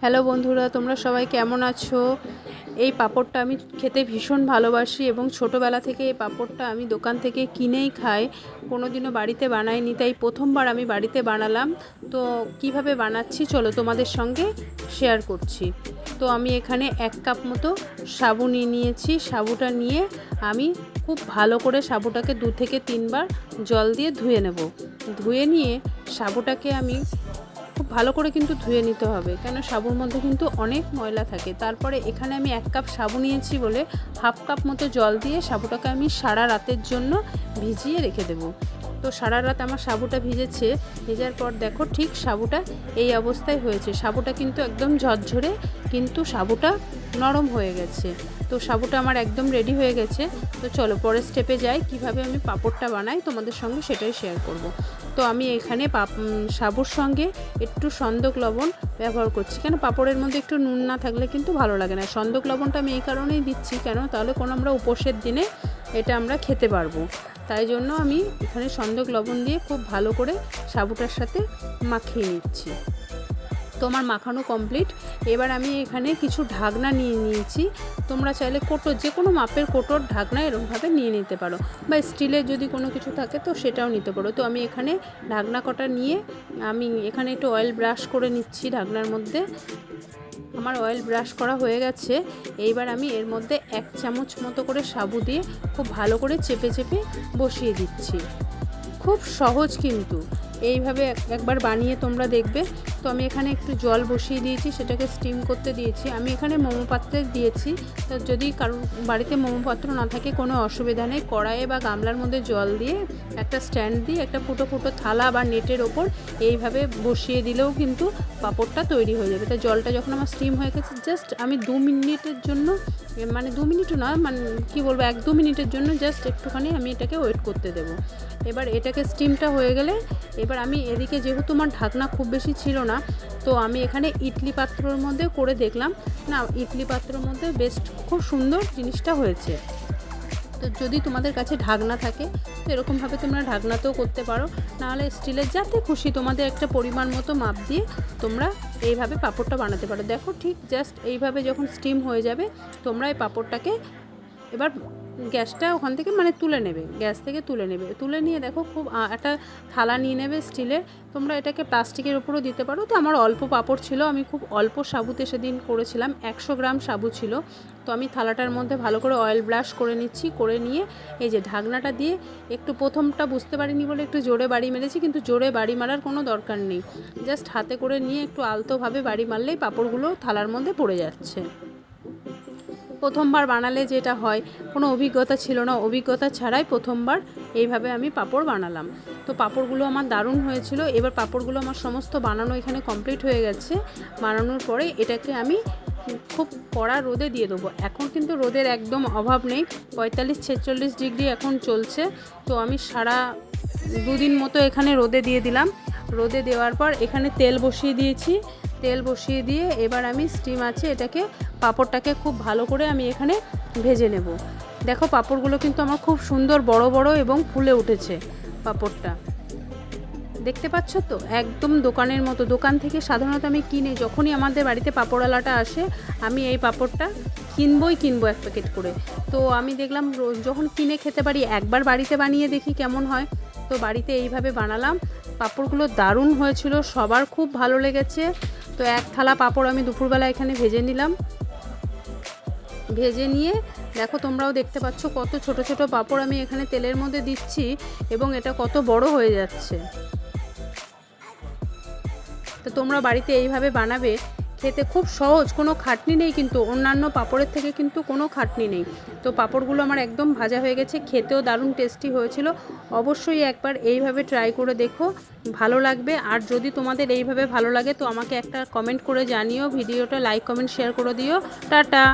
Hello বন্ধুরা, তোমরা সবাই কেমন আছো? এই পাঁপড়টা আমি খেতে ভীষণ ভালোবাসি এবং ছোটোবেলা থেকে এই পাঁপড়টা আমি দোকান থেকে কিনেই খাই, কোনোদিনও বাড়িতে বানাইনি। তাই প্রথমবার আমি বাড়িতে বানালাম। তো কিভাবে বানাচ্ছি চলো তোমাদের সঙ্গে শেয়ার করছি। তো আমি এখানে 1 কাপ মতো সাবু নিয়েছি। সাবুটা নিয়ে আমি খুব ভালো করে সাবুটাকে 2 থেকে 3 বার জল দিয়ে ধুয়ে নেব। ধুয়ে নিয়ে সাবুটাকে আমি খুব ভালো করে কিন্তু ধুয়ে নিতে হবে, কেন সাবুর মধ্যে কিন্তু অনেক ময়লা থাকে। তারপরে এখানে আমি 1 কাপ সাবু নিয়েছি বলে 1/2 কাপ মতো জল দিয়ে সাবুটাকে আমি সারা রাতের জন্য ভিজিয়ে রেখে দেব। তো সারা রাত আমার সাবুটা ভিজেছে। ভেজার পর দেখো ঠিক সাবুটা এই অবস্থায় হয়েছে। সাবুটা কিন্তু একদম ঝরঝরে, কিন্তু সাবুটা নরম হয়ে গেছে। তো সাবুটা আমার একদম রেডি হয়ে গেছে। তো চলো পরের স্টেপে যাই, কিভাবে আমি পাঁপড়টা বানাই তোমাদের সঙ্গে সেটাই শেয়ার করব। তো আমি এখানে সাবুর সঙ্গে একটু সন্দক লবণ ব্যবহার করছি, কেন পাঁপড়ের মধ্যে একটু নুন না থাকলে কিন্তু ভালো লাগে না। সন্দক লবণটা আমি এই কারণেই দিচ্ছি, কেন তাহলে কোনো আমরা উপোসের দিনে এটা আমরা খেতে পারবো। তাই জন্য আমি এখানে সন্দক লবণ দিয়ে খুব ভালো করে সাবুটার সাথে মাখিয়ে নিচ্ছি। তো আমার মাখানো কমপ্লিট। এবার আমি এখানে কিছু ঢাকনা নিয়েছি। তোমরা চাইলে কোটো, যে কোনো মাপের কোটোর ঢাকনা এরকমভাবে নিয়ে নিতে পারো, বা স্টিলের যদি কোনো কিছু থাকে তো সেটাও নিতে পারো। তো আমি এখানে ঢাকনা কটা নিয়ে আমি এখানে একটু অয়েল ব্রাশ করে নিচ্ছি ঢাকনার মধ্যে। আমার অয়েল ব্রাশ করা হয়ে গেছে। এইবার আমি এর মধ্যে 1 চামচ মতো করে সাবু দিয়ে খুব ভালো করে চেপে চেপে বসিয়ে দিচ্ছি। খুব সহজ, কিন্তু এইভাবে একবার বানিয়ে তোমরা দেখবে। তো আমি এখানে একটু জল বসিয়ে দিয়েছি, সেটাকে স্টিম করতে দিয়েছি। আমি এখানে মোমো পাত্রে দিয়েছি। তো যদি কারোর বাড়িতে মোমো পাত্র না থাকে কোনো অসুবিধা নেই, কড়াইয়ে বা গামলার মধ্যে জল দিয়ে একটা স্ট্যান্ড দিয়ে একটা ফুটো ফুটো থালা বা নেটের ওপর এইভাবে বসিয়ে দিলেও কিন্তু পাঁপড়টা তৈরি হয়ে যাবে। তো জলটা যখন আমার স্টিম হয়ে গেছে, জাস্ট আমি 2 মিনিটের জন্য, মানে 2 মিনিটও না, মানে কী বলবো, 1-2 মিনিটের জন্য জাস্ট একটুখানি আমি এটাকে ওয়েট করতে দেবো। এবার এটাকে স্টিমটা হয়ে গেলে এবার আমি এদিকে, যেহেতু আমার ঢাকনা খুব বেশি ছিল না, তো আমি এখানে ইডলি পাত্রর মধ্যে করে দেখলাম, না ইডলি পাত্রর মধ্যে বেস্ট খুব সুন্দর জিনিসটা হয়েছে। তো যদি তোমাদের কাছে ঢাকনা থাকে তো এরকমভাবে তোমরা ঢাকনাতেও করতে পারো, নাহলে স্টিলের যাতে খুশি তোমাদের একটা পরিমাণ মতো মাপ দিয়ে তোমরা এইভাবে পাঁপড়টা বানাতে পারো। দেখো ঠিক জাস্ট এইভাবে যখন স্টিম হয়ে যাবে, তোমরা এই পাঁপড়টাকে এবার গ্যাসটা ওখান থেকে মানে তুলে নেবে, গ্যাস থেকে তুলে নেবে। তুলে নিয়ে দেখো খুব একটা থালা নিয়ে নেবে স্টিলের। তোমরা এটাকে প্লাস্টিকের উপরও দিতে পারো। তো আমার অল্প পাঁপড় ছিল, আমি খুব অল্প সাবুতে সেদিন করেছিলাম, 100 গ্রাম সাবু ছিল। তো আমি থালাটার মধ্যে ভালো করে অয়েল ব্রাশ করে নিচ্ছি। করে নিয়ে এই যে ঢাকনাটা দিয়ে একটু, প্রথমটা বুঝতে পারিনি বলে একটু জোরে বাড়ি মেরেছি, কিন্তু জোরে বাড়ি মারার কোনো দরকার নেই। জাস্ট হাতে করে নিয়ে একটু আলতোভাবে বাড়ি মারলেই পাঁপড়গুলো থালার মধ্যে পড়ে যাচ্ছে। প্রথমবার বানালে যেটা হয়, কোনো অভিজ্ঞতা ছিল না, অভিজ্ঞতা ছাড়াই প্রথমবার এইভাবে আমি পাঁপড় বানালাম। তো পাঁপড়গুলো আমার দারুণ হয়েছিল। এবার পাঁপড়গুলো আমার সমস্ত বানানো এখানে কমপ্লিট হয়ে গেছে। বানানোর পরে এটাকে আমি খুব কড়া রোদে দিয়ে দেবো। এখন কিন্তু রোদের একদম অভাব নেই, 45-46 ডিগ্রি এখন চলছে। তো আমি সারা 2 দিন মতো এখানে রোদে দিয়ে দিলাম। রোদে দেওয়ার পর এখানে তেল বসিয়ে দিয়েছি। তেল বসিয়ে দিয়ে এবার আমি স্টিম আছে এটাকে, পাঁপড়টাকে খুব ভালো করে আমি এখানে ভেজে নেব। দেখো পাঁপড়গুলো কিন্তু আমার খুব সুন্দর বড় বড় এবং ফুলে উঠেছে। পাঁপড়টা দেখতে পাচ্ছ তো, একদম দোকানের মতো। দোকান থেকে সাধারণত আমি কিনে, যখনই আমাদের বাড়িতে পাঁপড়ওয়ালাটা আসে আমি এই পাঁপড়টা কিনবো 1 প্যাকেট করে। তো আমি দেখলাম যখন কিনে খেতে পারি, একবার বাড়িতে বানিয়ে দেখি কেমন হয়। তো বাড়িতে এইভাবে বানালাম। পাঁপড়গুলো দারুণ হয়েছিল, সবার খুব ভালো লেগেছে। তো 1 থালা পাঁপড় আমি দুপুরবেলা এখানে ভেজে নিলাম। ভেজে নিয়ে দেখো তোমরাও দেখতে পাচ্ছ কত ছোট ছোট পাঁপড় আমি এখানে তেলের মধ্যে দিচ্ছি, এবং এটা কত বড় হয়ে যাচ্ছে। তো তোমরা বাড়িতে এইভাবে বানাবে, খেতে খুব সহজ, কোনো খাটনি নেই, কিন্তু অন্যান্য পাঁপড়ের থেকে কিন্তু কোনো খাটনি নেই। তো পাঁপড়গুলো আমার একদম ভাজা হয়ে গেছে, খেতেও দারুণ টেস্টি হয়েছিল। অবশ্যই একবার এইভাবে ট্রাই করে দেখো, ভালো লাগবে। আর যদি তোমাদের এইভাবে ভালো লাগে তো আমাকে একটা কমেন্ট করে জানিও, ভিডিওটা লাইক কমেন্ট শেয়ার করে দিও। টাটা।